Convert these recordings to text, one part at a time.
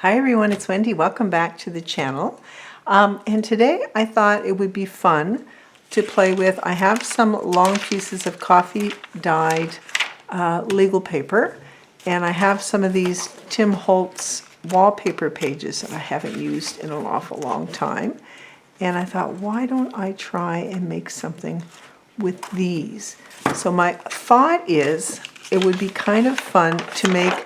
Hi everyone, it's Wendy. Welcome back to the channel. And today I thought it would be fun to play with. I have some long pieces of coffee dyed legal paper, and I have some of these Tim Holtz wallpaper pages that I haven't used in an awful long time. And I thought, why don't I try and make something with these? So my thought is it would be kind of fun to make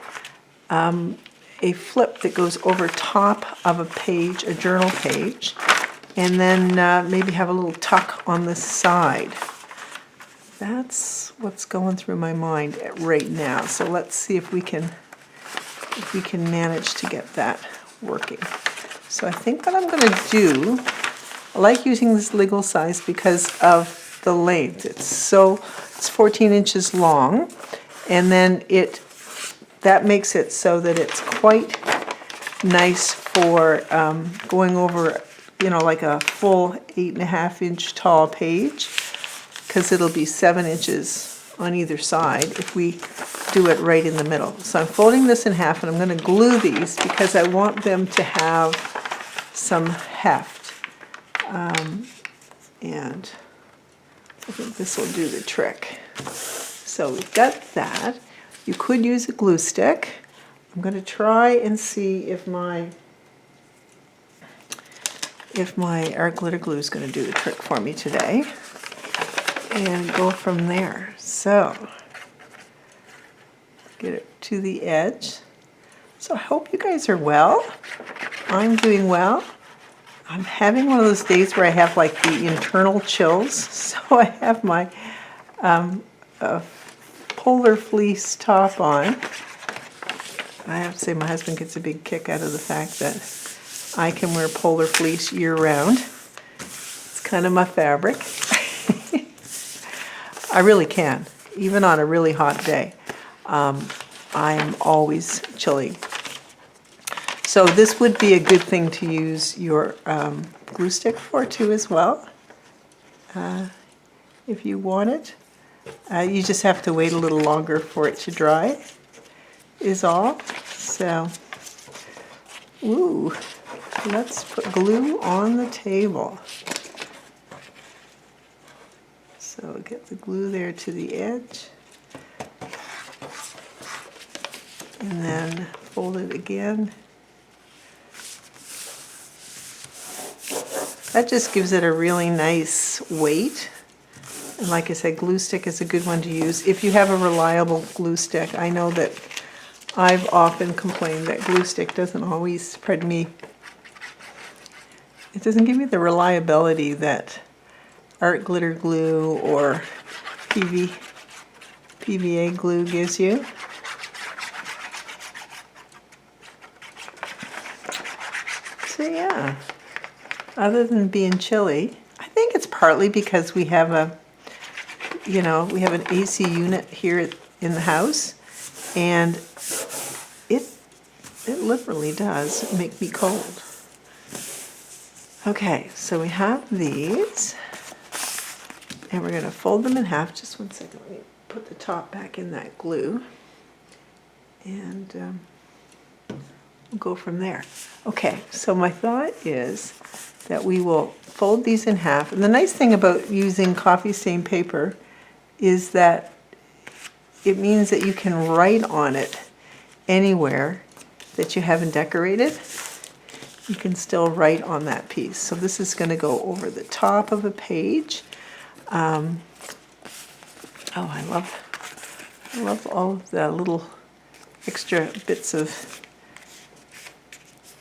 a flip that goes over top of a page, a journal page, and then maybe have a little tuck on the side. That's what's going through my mind right now. So let's see if we can manage to get that working. So I think what I'm going to do, I like using this legal size because of the length. It's 14 inches long, and then that makes it so that it's quite nice for going over, like a full 8.5 inch tall page, because it'll be 7 inches on either side if we do it right in the middle. So I'm folding this in half, and I'm going to glue these because I want them to have some heft. And I think this will do the trick. So we've got that. You could use a glue stick. I'm going to try and see if my art glitter glue is going to do the trick for me today, and go from there. So get it to the edge. So I hope you guys are well. I'm doing well. I'm having one of those days where I have like the internal chills. So I have my polar fleece top on. I have to say my husband gets a big kick out of the fact that I can wear polar fleece year-round. It's kind of my fabric. I really can, even on a really hot day. I'm always chilly. So this would be a good thing to use your glue stick for too as well, if you want it. You just have to wait a little longer for it to dry, is all. So, let's put glue on the table. So get the glue there to the edge, and then fold it again. That just gives it a really nice weight. And like I said, glue stick is a good one to use if you have a reliable glue stick. I know that I've often complained that glue stick doesn't always spread me. It doesn't give me the reliability that art glitter glue or PVA glue gives you. So yeah, other than being chilly, I think it's partly because we have an AC unit here in the house, and it literally does make me cold. Okay, so we have these, and we're going to fold them in half. Just one second, let me put the top back in that glue, and we'll go from there. Okay, so my thought is that we will fold these in half, and the nice thing about using coffee stain paper is that it means that you can write on it anywhere that you haven't decorated. You can still write on that piece. So this is going to go over the top of a page. I love all of the little extra bits of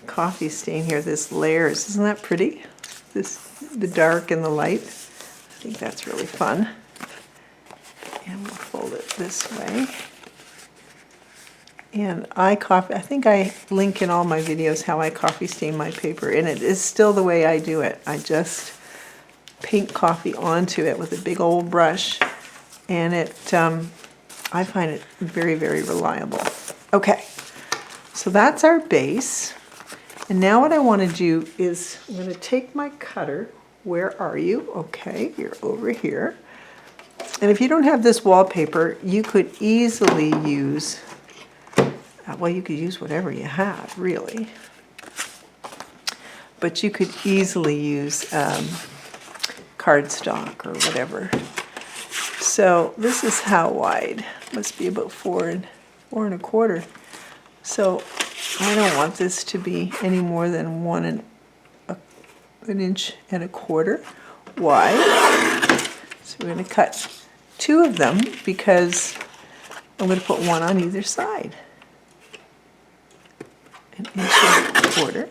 coffee stain here. This layers, isn't that pretty? The dark and the light. I think that's really fun. And we'll fold it this way. And I think I link in all my videos how I coffee stain my paper, and it is still the way I do it. I just paint coffee onto it with a big old brush, and I find it very, very reliable. Okay, so that's our base. And now what I want to do is I'm going to take my cutter. Where are you? Okay, you're over here. And if you don't have this wallpaper, you could easily use Well, you could use whatever you have, really. But you could easily use cardstock or whatever. So this is how wide. Must be about 4 and 4 1/4. So I don't want this to be any more than 1.25 inches wide. So we're going to cut 2 of them because I'm going to put 1 on either side. 1.25 inches.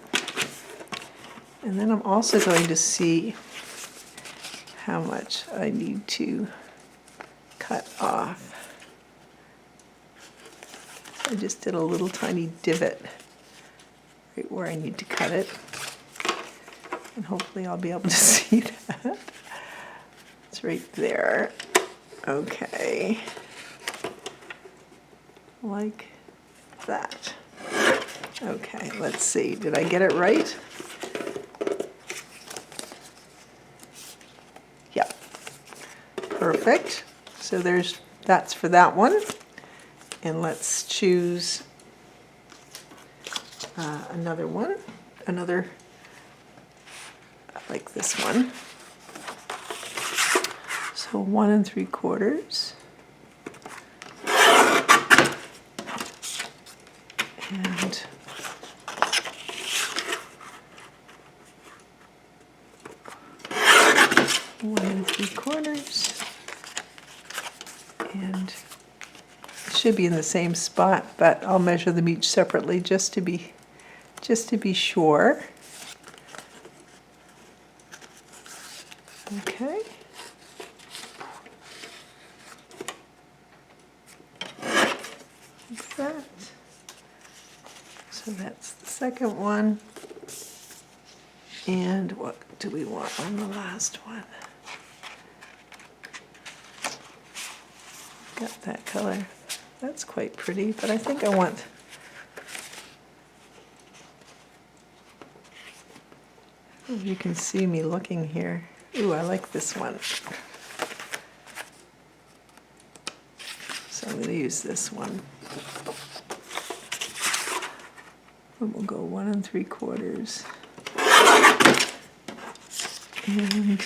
And then I'm also going to see how much I need to cut off. I just did a little tiny divot right where I need to cut it. And hopefully I'll be able to see that. It's right there. Okay. Like that. Okay, let's see. Did I get it right? Yep. Perfect. So that's for that one. And let's choose another one. Like this one. So 1 3/4. And one 3/4. And it should be in the same spot, but I'll measure them each separately just to be sure. Okay. Like that. So that's the second one. And what do we want on the last one? Got that color. That's quite pretty, but I think I want you can see me looking here. Ooh, I like this one. So I'm going to use this one. And we'll go 1 3/4. And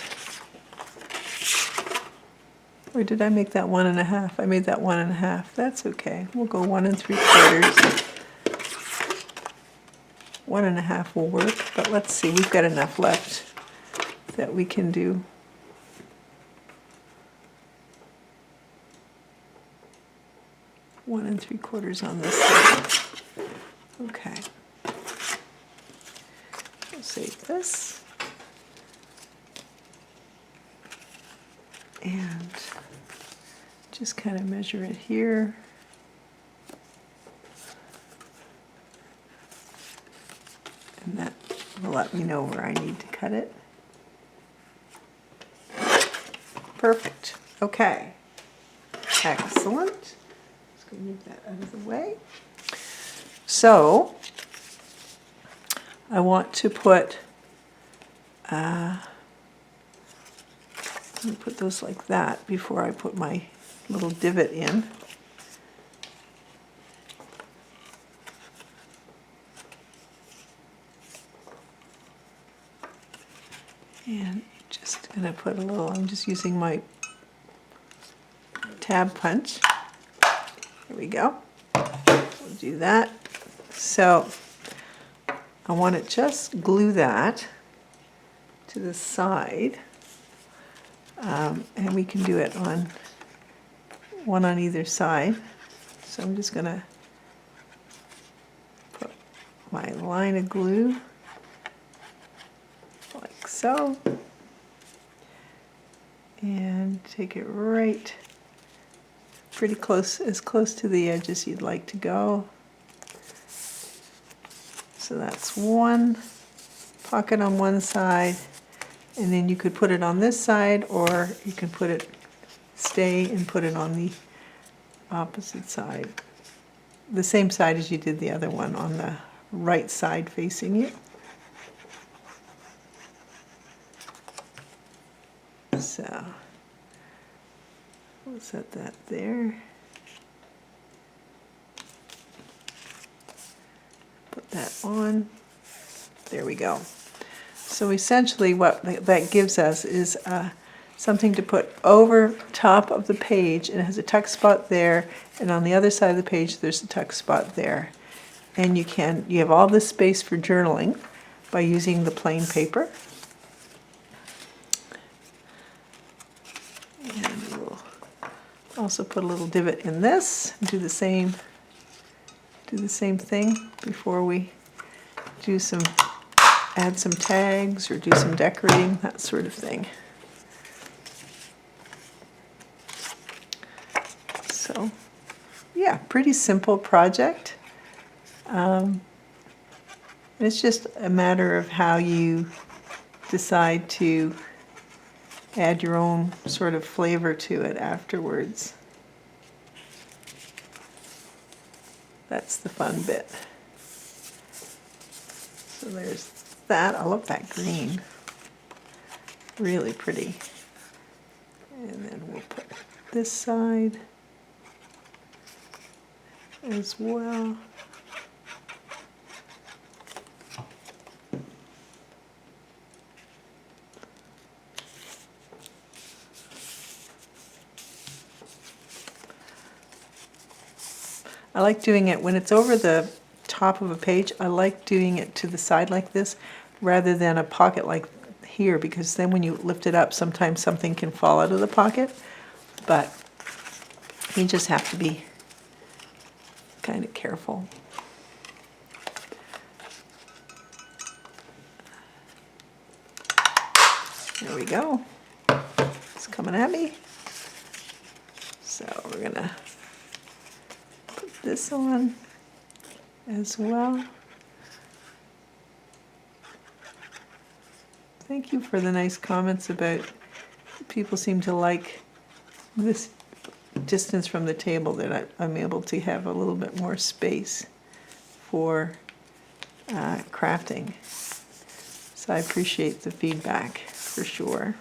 or did I make that 1 1/2? I made that 1 1/2. That's okay. We'll go 1 3/4. 1 1/2 will work, but let's see. We've got enough left that we can do. One 3/4 on this side. Okay. We'll save this. And just kind of measure it here. And that will let me know where I need to cut it. Perfect. Okay. Excellent. Just going to move that out of the way. So I want to put let me put those like that before I put my little divot in. And just going to put a little, I'm just using my tab punch. Here we go. We'll do that. So I want to just glue that to the side. And we can do it on one on either side. So I'm just going to put my line of glue like so. And take it right pretty close, as close to the edge as you'd like to go. So that's one pocket on one side, and then you could put it on this side, or you can put it, stay and put it on the opposite side. The same side as you did the other one, on the right side facing you. So we'll set that there. Put that on. There we go. So essentially what that gives us is something to put over top of the page, and it has a tuck spot there, and on the other side of the page there's a tuck spot there. And you have all this space for journaling by using the plain paper. And we'll also put a little divot in this and do the same thing before we add some tags or do some decorating, that sort of thing. So, yeah, pretty simple project. It's just a matter of how you decide to add your own sort of flavor to it afterwards. That's the fun bit. So there's that. I love that green. Really pretty. And then we'll put this side as well. I like doing it when it's over the top of a page. I like doing it to the side like this rather than a pocket like here, because then when you lift it up sometimes something can fall out of the pocket, but you just have to be kind of careful. There we go. It's coming at me. So we're gonna put this on as well. Thank you for the nice comments about people seem to like this distance from the table, that I'm able to have a little bit more space for crafting. So I appreciate the feedback for sure.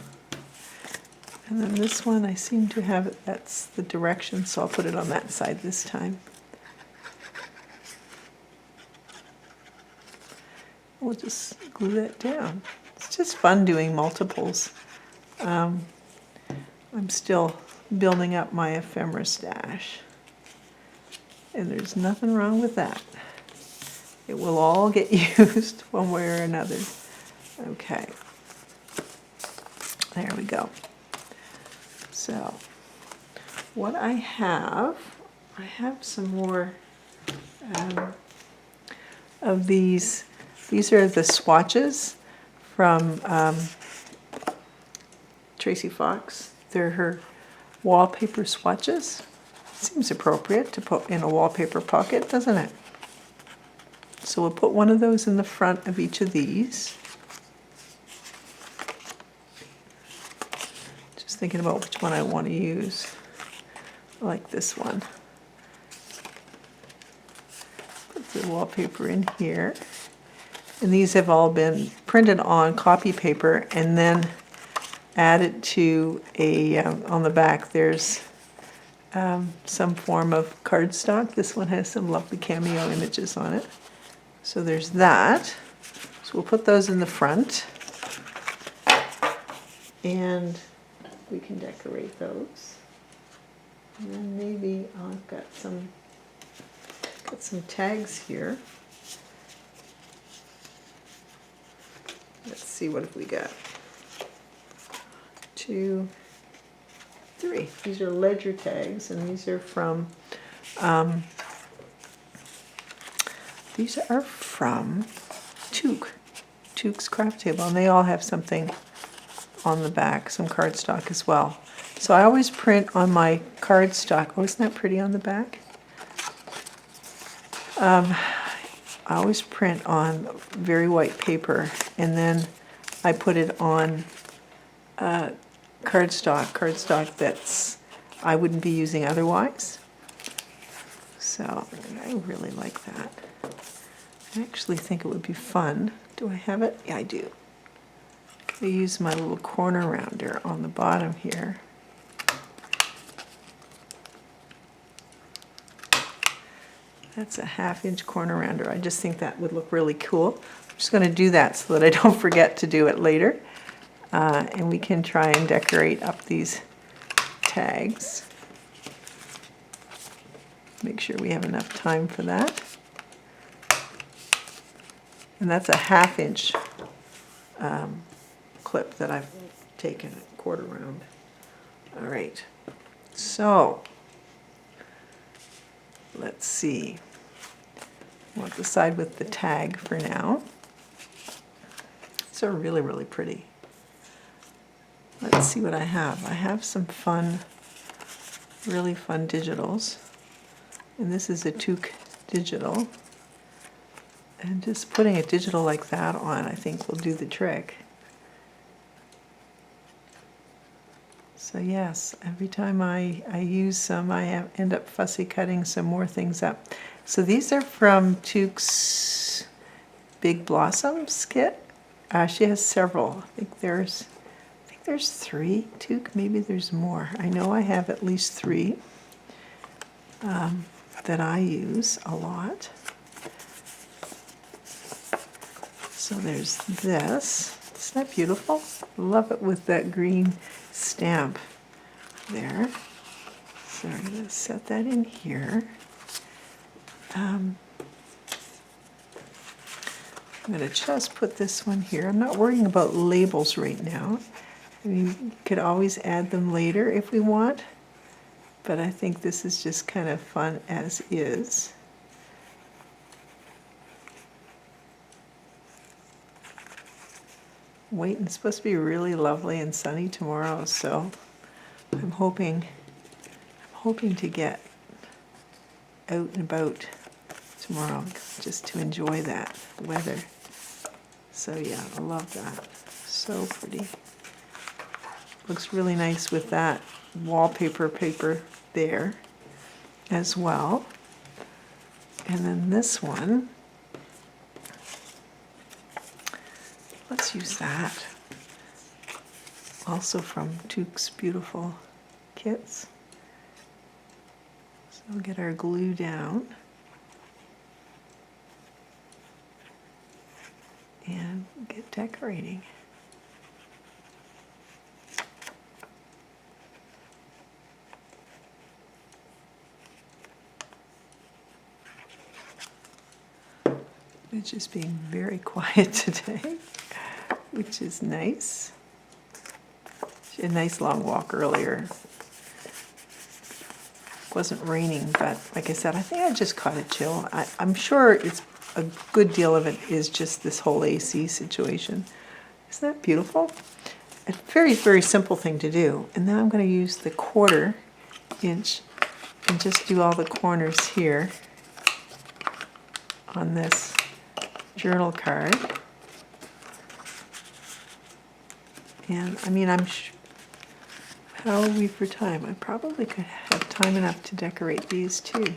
And then this one, I seem to have it, that's the direction, so I'll put it on that side this time. We'll just glue that down. It's just fun doing multiples. I'm still building up my ephemera stash, and there's nothing wrong with that. It will all get used one way or another. Okay, there we go. So what I have some more of these. These are the swatches from Tracy Fox. They're her wallpaper swatches. Seems appropriate to put in a wallpaper pocket, doesn't it? So we'll put one of those in the front of each of these. Just thinking about which one I want to use. I like this one. Put the wallpaper in here. And these have all been printed on copy paper and then added to a, on the back there's some form of cardstock. This one has some lovely cameo images on it. So there's that. So we'll put those in the front. And we can decorate those. And then maybe I've got some tags here. Let's see, what have we got? 2, 3. These are ledger tags, and these are from Took's Craft Table, and they all have something on the back, some cardstock as well. So I always print on my cardstock. Oh, isn't that pretty on the back? I always print on very white paper, and then I put it on cardstock that's I wouldn't be using otherwise. So I really like that. I actually think it would be fun. Do I have it? Yeah, I do. I use my little corner rounder on the bottom here. That's a 1/2-inch corner rounder. I just think that would look really cool. I'm just going to do that so that I don't forget to do it later. And we can try and decorate up these tags. Make sure we have enough time for that. And that's a 1/2-inch clip that I've taken, a quarter round. All right, so let's see. I want the side with the tag for now. These are really, really pretty. Let's see what I have. I have some fun, really fun digitals. And this is a Toque digital. And just putting a digital like that on, I think, will do the trick. So yes, every time I use some, I end up fussy cutting some more things up. So these are from Toque's Big Blossoms kit. She has several. I think there's 3 Toque. Maybe there's more. I know I have at least 3 that I use a lot. So there's this. Isn't that beautiful? Love it with that green stamp there. So I'm going to set that in here. I'm going to just put this one here. I'm not worrying about labels right now. I mean, we could always add them later if we want, but I think this is just kind of fun as is. Wait, it's supposed to be really lovely and sunny tomorrow, so I'm hoping to get out and about tomorrow just to enjoy that weather. So yeah, I love that. So pretty. Looks really nice with that wallpaper paper there as well. And then this one, let's use that. Also from Toque's beautiful kits. So we'll get our glue down. And get decorating. It's just being very quiet today, which is nice. She had a nice long walk earlier. It wasn't raining, but like I said, I think I just caught a chill. I'm sure it's a good deal of it is just this whole AC situation. Isn't that beautiful? A very, very simple thing to do. And now I'm going to use the 1/4 inch and just do all the corners here on this journal card. And I mean, how are we for time? I probably could have time enough to decorate these too.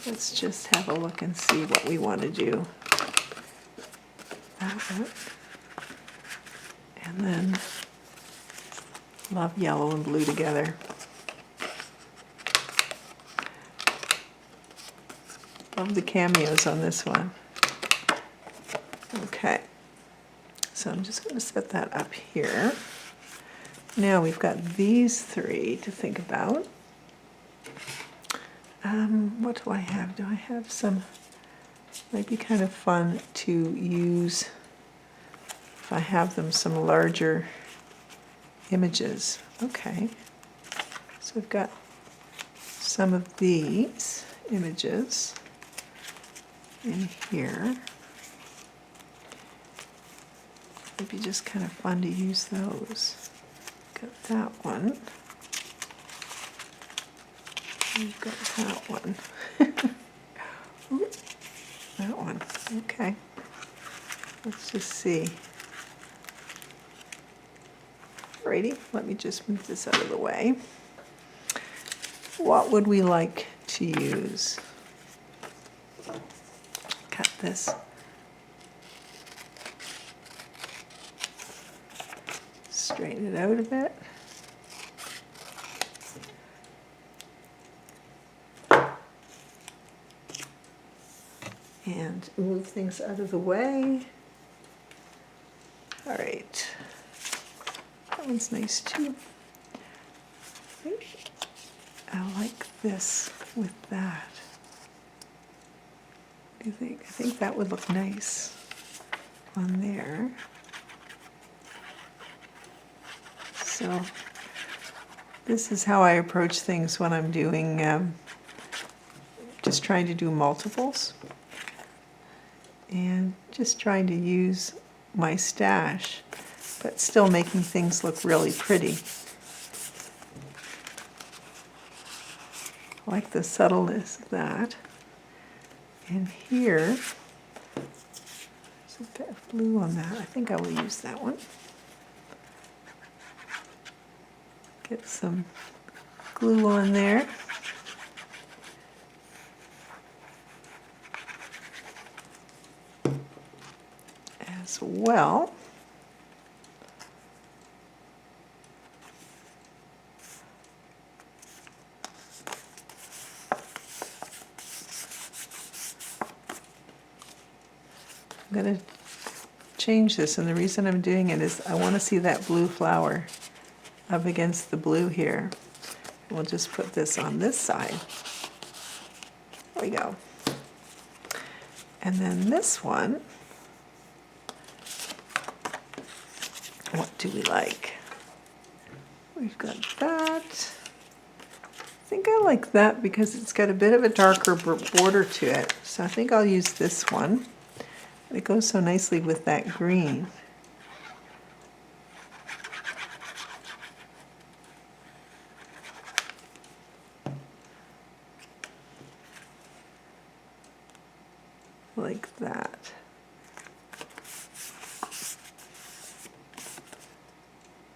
Let's just have a look and see what we want to do. And then love yellow and blue together. Love the cameos on this one. Okay, so I'm just going to set that up here. Now we've got these 3 to think about. What do I have? Do I have some? Might be kind of fun to use, if I have them, some larger images. Okay, so we've got some of these images in here. It'd be just kind of fun to use those. Got that one. We've got that one. Ooh, that one. Okay. Let's just see. Alrighty, let me just move this out of the way. What would we like to use? Cut this. Straighten it out a bit. and move things out of the way. All right, that one's nice too. I like this with that. What do you think? I think that would look nice on there. So this is how I approach things when I'm doing, just trying to do multiples. And just trying to use my stash, but still making things look really pretty. I like the subtleness of that. And here, there's a bit of blue on that. I think I will use that one. Get some glue on there. As well. I'm going to change this, and the reason I'm doing it is I want to see that blue flower up against the blue here. We'll just put this on this side. There we go. And then this one, what do we like? We've got that. I think I like that because it's got a bit of a darker border to it. So I think I'll use this one. It goes so nicely with that green. Like that.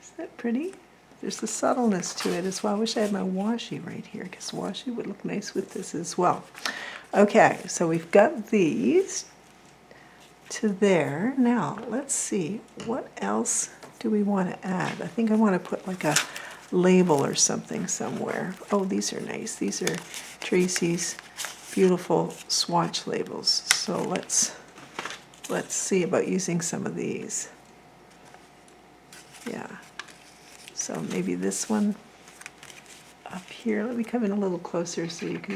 Isn't that pretty? There's a subtleness to it as well. I wish I had my washi right here, because washi would look nice with this as well. Okay, so we've got these to there. Now, let's see, what else do we want to add? I think I want to put like a label or something somewhere. Oh, these are nice. These are Tracy's beautiful swatch labels. So let's see about using some of these. Yeah. So maybe this one up here. Let me come in a little closer so you can